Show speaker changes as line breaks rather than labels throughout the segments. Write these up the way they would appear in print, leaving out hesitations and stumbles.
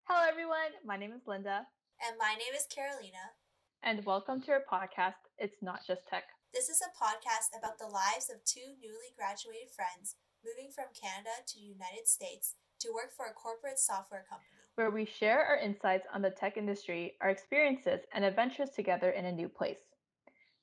Hello everyone, my name is Linda.
And my name is Carolina.
And welcome to our podcast, It's Not Just Tech.
This is a podcast about the lives of two newly graduated friends moving from Canada to the United States to work for a corporate software company,
where we share our insights on the tech industry, our experiences, and adventures together in a new place.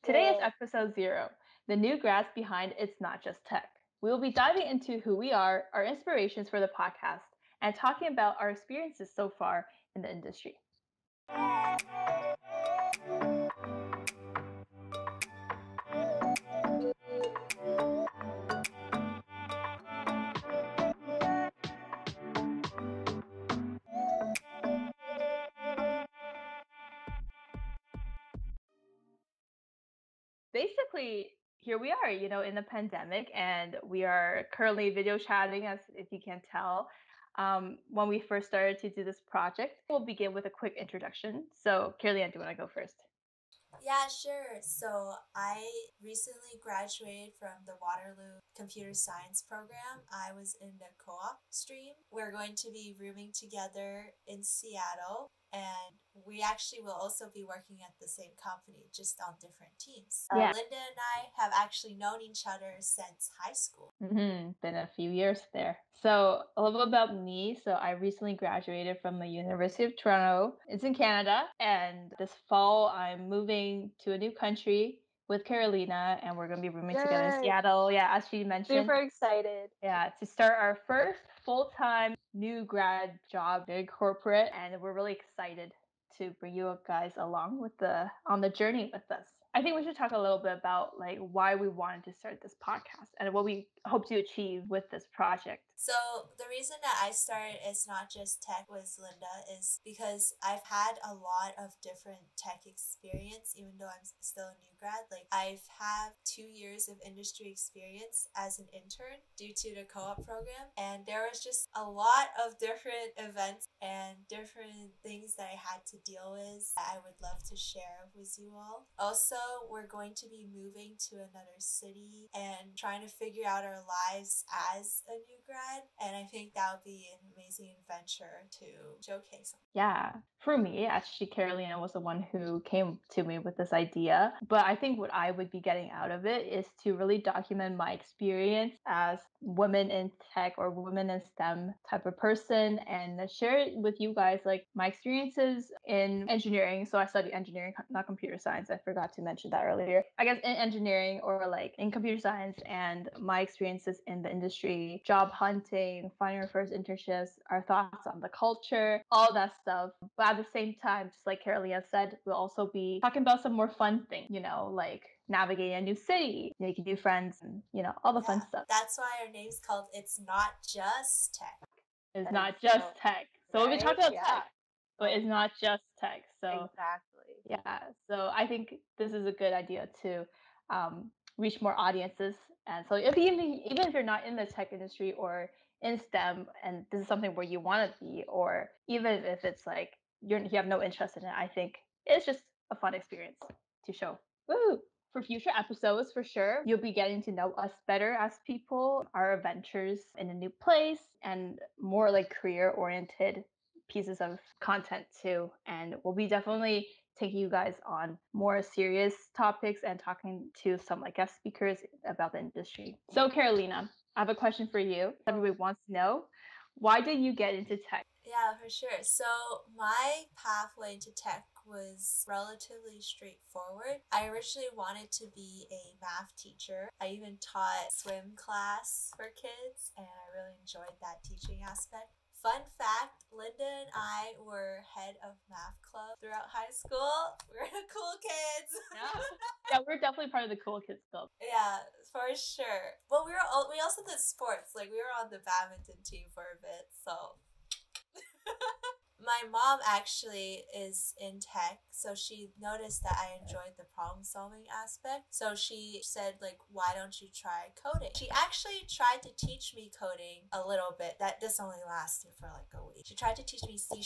Today is episode 0, the new grads behind It's Not Just Tech. We will be diving into who we are, our inspirations for the podcast, and talking about our experiences so far in the industry. Basically, here we are, in the pandemic, and we are currently video chatting, as if you can tell. When we first started to do this project, we'll begin with a quick introduction. So, Carolina, do you want to go first?
Yeah, sure. So I recently graduated from the Waterloo Computer Science program. I was in the co-op stream. We're going to be rooming together in Seattle, and we actually will also be working at the same company, just on different teams.
Yeah.
Linda and I have actually known each other since high school.
Been a few years there. So a little bit about me. So I recently graduated from the University of Toronto. It's in Canada. And this fall, I'm moving to a new country with Carolina, and we're going to be rooming together in Seattle. Yeah, as she mentioned.
Super excited.
Yeah, to start our first full-time new grad job, very corporate, and we're really excited to bring you guys along on the journey with us. I think we should talk a little bit about why we wanted to start this podcast and what we hope to achieve with this project.
So the reason that I started It's Not Just Tech with Linda is because I've had a lot of different tech experience, even though I'm still a new grad. I've had 2 years of industry experience as an intern due to the co-op program, and there was just a lot of different events and different things that I had to deal with that I would love to share with you all. Also, we're going to be moving to another city and trying to figure out our lives as a new grad, and I think that would be an amazing adventure to showcase.
Yeah, for me, actually, Carolina was the one who came to me with this idea. But I think what I would be getting out of it is to really document my experience as women in tech or women in STEM type of person, and share it with you guys, my experiences in engineering. So I studied engineering, not computer science. I forgot to mention that earlier. I guess in engineering or in computer science, and my experiences in the industry, job hunting, finding our first internships, our thoughts on the culture, all that stuff. But at the same time, just like Carolina said, we'll also be talking about some more fun things, like navigating a new city, making new friends, and all the fun stuff.
That's why our name's called It's Not Just Tech.
It's not just tech. So we'll be talking about tech, but it's not just tech. So
exactly.
Yeah. So I think this is a good idea to reach more audiences. And so even if you're not in the tech industry or in STEM, and this is something where you want to be, or even if it's you have no interest in it, I think it's just a fun experience to show. Woo! For future episodes, for sure, you'll be getting to know us better as people, our adventures in a new place, and more career-oriented pieces of content too. And we'll be definitely taking you guys on more serious topics and talking to some guest speakers about the industry. So Carolina, I have a question for you. Everybody wants to know, why did you get into tech?
Yeah, for sure. So my pathway into tech was relatively straightforward. I originally wanted to be a math teacher. I even taught swim class for kids, and I really enjoyed that teaching aspect. Fun fact, Linda and I were head of math club throughout high school. We're the cool kids.
Yeah, we're definitely part of the cool kids club.
Yeah, for sure. But we also did sports. We were on the badminton team for a bit, so my mom actually is in tech, so she noticed that I enjoyed the problem-solving aspect. So she said, why don't you try coding? She actually tried to teach me coding a little bit. This only lasted for a week. She tried to teach me C#,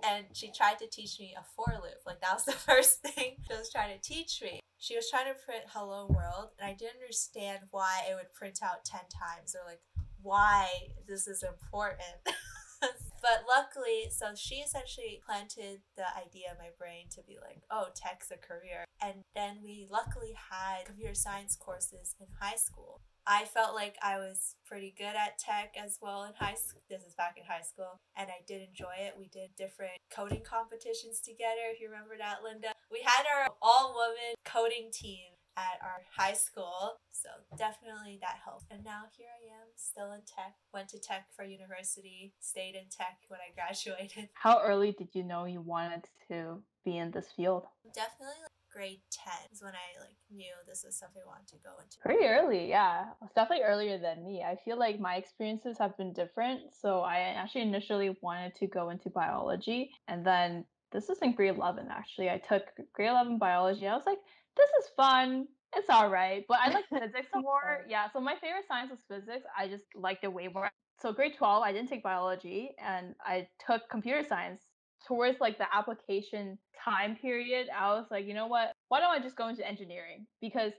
and she tried to teach me a for loop. That was the first thing she was trying to teach me. She was trying to print hello world, and I didn't understand why it would print out 10 times, or why this is important. But luckily, so she essentially planted the idea in my brain to be like, oh, tech's a career. And then we luckily had computer science courses in high school. I felt like I was pretty good at tech as well in high school. This is back in high school, and I did enjoy it. We did different coding competitions together, if you remember that, Linda. We had our all-woman coding team at our high school, so definitely that helped. And now here I am, still in tech. Went to tech for university, stayed in tech when I graduated.
How early did you know you wanted to be in this field?
Definitely like grade 10 is when I like knew this was something I wanted to go into.
Pretty early, yeah. It's definitely earlier than me. I feel like my experiences have been different. So I actually initially wanted to go into biology, and then this was in grade 11 actually. I took grade 11 biology. I was like, this is fun. It's all right. But I like physics more. Yeah, so my favorite science was physics. I just liked it way more. So grade 12, I didn't take biology and I took computer science. Towards like the application time period, I was like, you know what? Why don't I just go into engineering? Because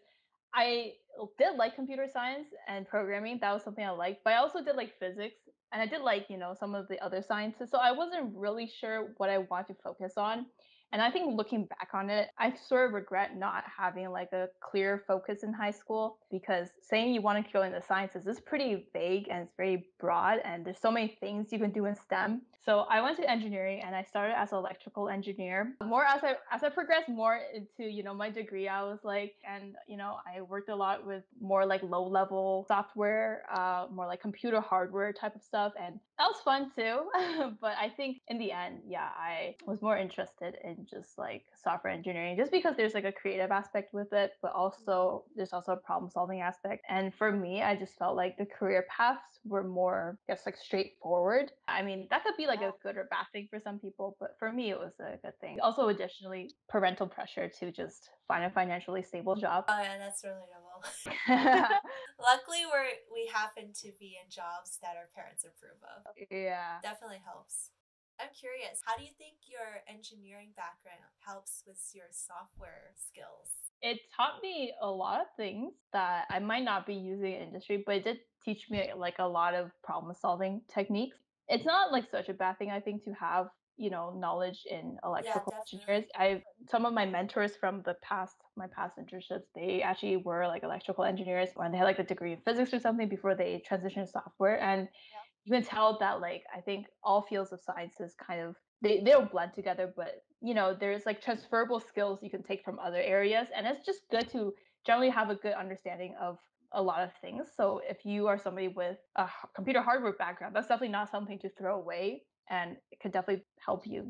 I did like computer science and programming. That was something I liked. But I also did like physics and I did like, some of the other sciences. So I wasn't really sure what I want to focus on. And I think looking back on it, I sort of regret not having like a clear focus in high school because saying you want to go into sciences is pretty vague and it's very broad and there's so many things you can do in STEM. So I went to engineering and I started as an electrical engineer. More as I progressed more into, my degree, I was like, and I worked a lot with more like low level software, more like computer hardware type of stuff. And that was fun too. But I think in the end, yeah, I was more interested in just like software engineering just because there's like a creative aspect with it, but also there's also a problem solving aspect. And for me, I just felt like the career paths were more, I guess, like straightforward. I mean, that could be like a good or bad thing for some people, but for me, it was a good thing. Also, additionally, parental pressure to just find a financially stable job.
Oh yeah, that's relatable. Luckily, we happen to be in jobs that our parents approve of.
Yeah.
Definitely helps. I'm curious, how do you think your engineering background helps with your software skills?
It taught me a lot of things that I might not be using in industry, but it did teach me like a lot of problem solving techniques. It's not like such a bad thing, I think, to have, knowledge in
Yeah,
electrical engineers.
definitely.
I've some of my mentors from my past internships, they actually were like electrical engineers when they had like a degree in physics or something before they transitioned to software. And you can tell that like I think all fields of sciences kind of they don't blend together, but there's like transferable skills you can take from other areas, and it's just good to generally have a good understanding of a lot of things. So if you are somebody with a computer hardware background, that's definitely not something to throw away, and it could definitely help you.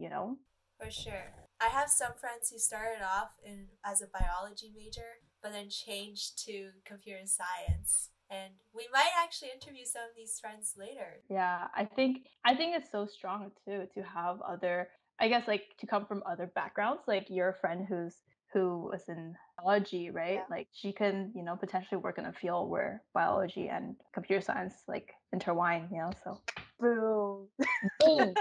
For sure. I have some friends who started off in as a biology major, but then changed to computer science. And we might actually interview some of these friends later.
Yeah, I think it's so strong too to have other, I guess, like to come from other backgrounds. Like your friend who was in biology, right?
Yeah.
Like she can, potentially work in a field where biology and computer science like intertwine. So
Boom.
boom,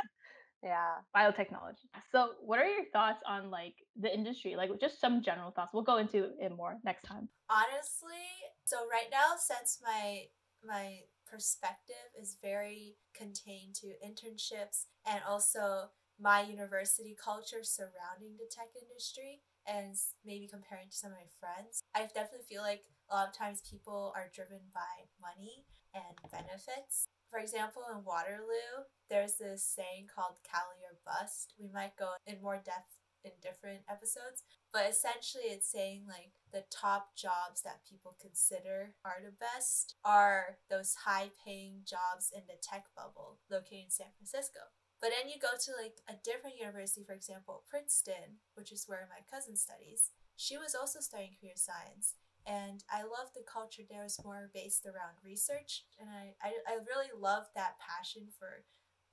Yeah.
biotechnology. So what are your thoughts on like the industry? Like just some general thoughts. We'll go into it more next time.
Honestly, so right now, since my perspective is very contained to internships and also my university culture surrounding the tech industry, and maybe comparing to some of my friends, I definitely feel like a lot of times people are driven by money and benefits. For example, in Waterloo, there's this saying called Cali or bust. We might go in more depth in different episodes, but essentially it's saying like the top jobs that people consider are the best are those high paying jobs in the tech bubble located in San Francisco. But then you go to like a different university, for example, Princeton, which is where my cousin studies. She was also studying computer science. And I love the culture there is more based around research. And I really love that passion for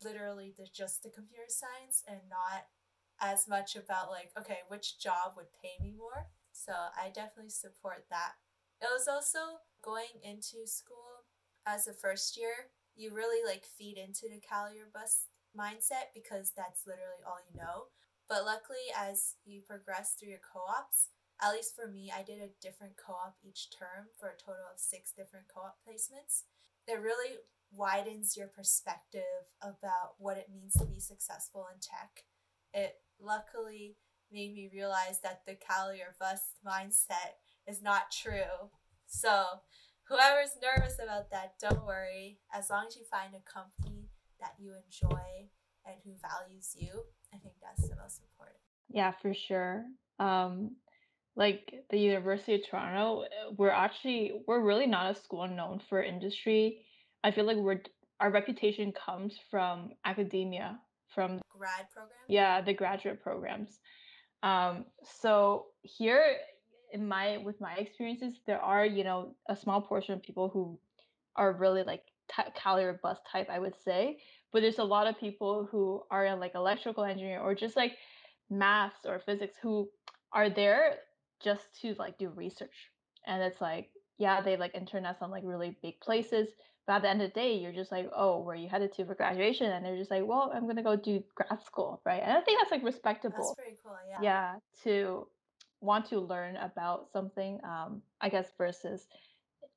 literally just the computer science and not as much about like, okay, which job would pay me more. So I definitely support that. It was also going into school as a first year, you really like feed into the Cali or bust mindset because that's literally all you know. But luckily, as you progress through your co-ops, at least for me, I did a different co-op each term for a total of 6 different co-op placements. It really widens your perspective about what it means to be successful in tech. It luckily made me realize that the calorie or bust mindset is not true. So, whoever's nervous about that, don't worry. As long as you find a company that you enjoy and who values you, I think that's the most important.
Yeah, for sure. Um, like the University of Toronto, we're really not a school known for industry. I feel like our reputation comes from academia, from
Grad program?
yeah, the graduate programs. So here in my with my experiences, there are, a small portion of people who are really like calorie bus type, I would say. But there's a lot of people who are in like electrical engineering or just like maths or physics who are there just to like do research. And it's like, yeah, they like intern at some like really big places. But at the end of the day, you're just like, oh, where are you headed to for graduation? And they're just like, well, I'm gonna go do grad school, right? And I think that's like
That's
respectable.
pretty cool, yeah.
Yeah, to want to learn about something, I guess, versus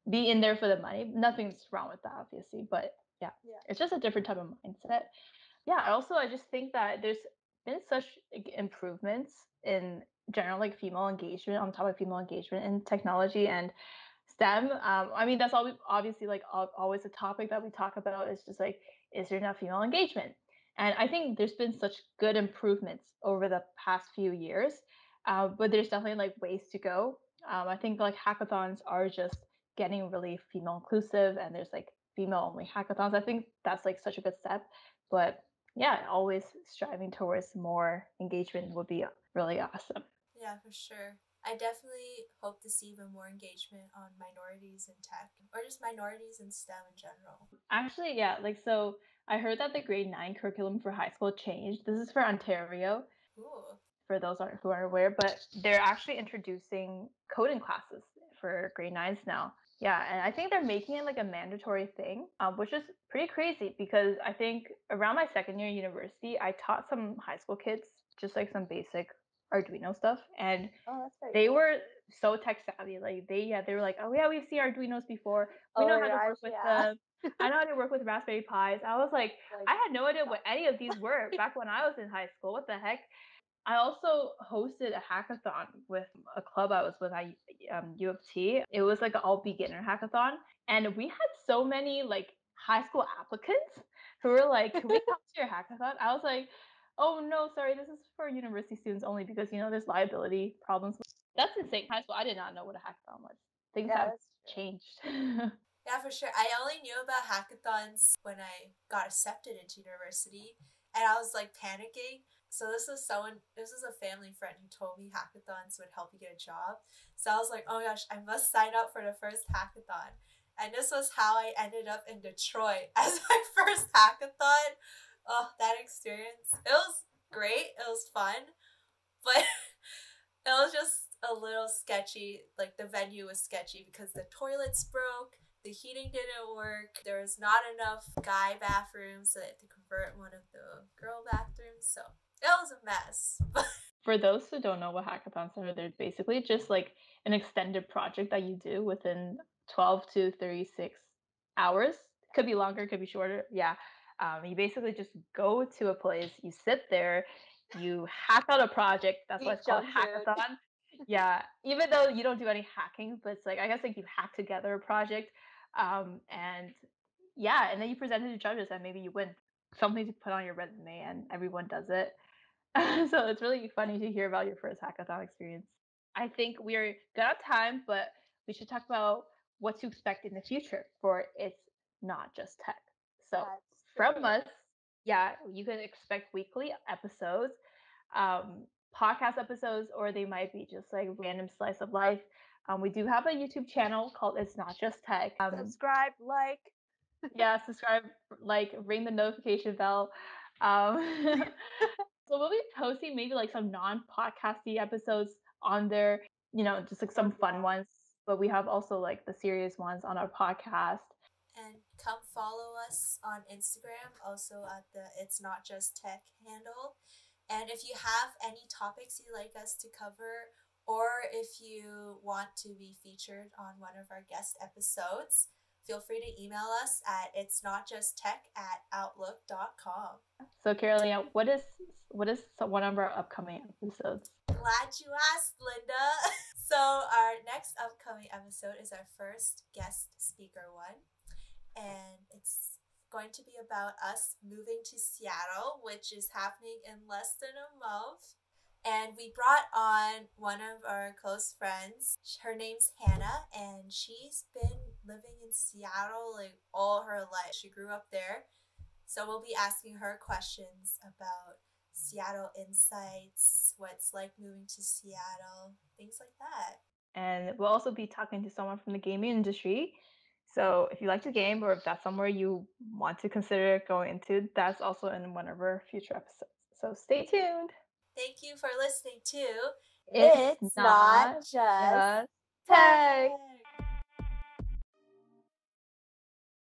be in there for the money. Nothing's wrong with that, obviously, but yeah, it's just a different type of mindset. Yeah, I just think that there's been such improvements in general, like female engagement on top of female engagement in technology and STEM. I mean, that's always obviously like always a topic that we talk about. Is just like, is there enough female engagement? And I think there's been such good improvements over the past few years, but there's definitely like ways to go. I think like hackathons are just getting really female inclusive, and there's like female only hackathons. I think that's like such a good step. But yeah, always striving towards more engagement would be really awesome.
Yeah, for sure. I definitely hope to see even more engagement on minorities in tech or just minorities in STEM in general.
Actually, yeah, like so I heard that the grade 9 curriculum for high school changed. This is for Ontario,
Ooh.
for those who aren't aware, but they're actually introducing coding classes for grade 9s now. Yeah, and I think they're making it like a mandatory thing, which is pretty crazy because I think around my second year university, I taught some high school kids just like some basic Arduino stuff, and they were so tech savvy. Like they were like, oh yeah, we've seen Arduinos before. We know how to work with them. I know how to work with Raspberry Pis. I was like, I had no idea what any of these were back when I was in high school. What the heck? I also hosted a hackathon with a club I was with at U of T. It was like an all beginner hackathon, and we had so many like high school applicants who were like, "Can we come to your hackathon?" I was like, "Oh no, sorry, this is for university students only because there's liability problems." That's insane. High school, I did not know what a hackathon was. Things have changed.
Yeah, for sure. I only knew about hackathons when I got accepted into university and I was like panicking. So this was a family friend who told me hackathons would help you get a job. So I was like, oh my gosh, I must sign up for the first hackathon. And this was how I ended up in Detroit as my first hackathon. Oh, that experience. It was great. It was fun. But it was just a little sketchy. Like the venue was sketchy because the toilets broke, the heating didn't work, there was not enough guy bathrooms, so they had to convert one of the girl bathrooms. So it was a mess.
For those who don't know what hackathons are, they're basically just like an extended project that you do within 12 to 36 hours. Could be longer, could be shorter. Yeah. You basically just go to a place, you sit there, you hack out a project. That's why it's called hackathon. Yeah. Even though you don't do any hacking, but it's like, I guess like you hack together a project. And yeah, and then you present it to judges and maybe you win. Something to put on your resume, and everyone does it. So it's really funny to hear about your first hackathon experience. I think we're good on time, but we should talk about what to expect in the future for It's Not Just Tech. So from us, yeah, you can expect weekly episodes, podcast episodes, or they might be just like random slice of life. We do have a YouTube channel called It's Not Just Tech.
Subscribe, like.
Yeah, subscribe, like, ring the notification bell. Um, so we'll be posting maybe like some non-podcasty episodes on there, just like some fun ones. But we have also like the serious ones on our podcast.
And come follow us on Instagram, also at the It's Not Just Tech handle. And if you have any topics you'd like us to cover, or if you want to be featured on one of our guest episodes, feel free to email us at itsnotjusttech@outlook.com.
So Carolina, what is one of our upcoming episodes?
Glad you asked, Linda. So our next upcoming episode is our first guest speaker one, and it's going to be about us moving to Seattle, which is happening in less than a month. And we brought on one of our close friends. Her name's Hannah, and she's been living in Seattle like all her life. She grew up there. So we'll be asking her questions about Seattle insights, what it's like moving to Seattle, things like that.
And we'll also be talking to someone from the gaming industry. So if you like to game or if that's somewhere you want to consider going into, that's also in one of our future episodes. So stay tuned.
Thank you for listening to
It's not
Just
just
Tech.
tech.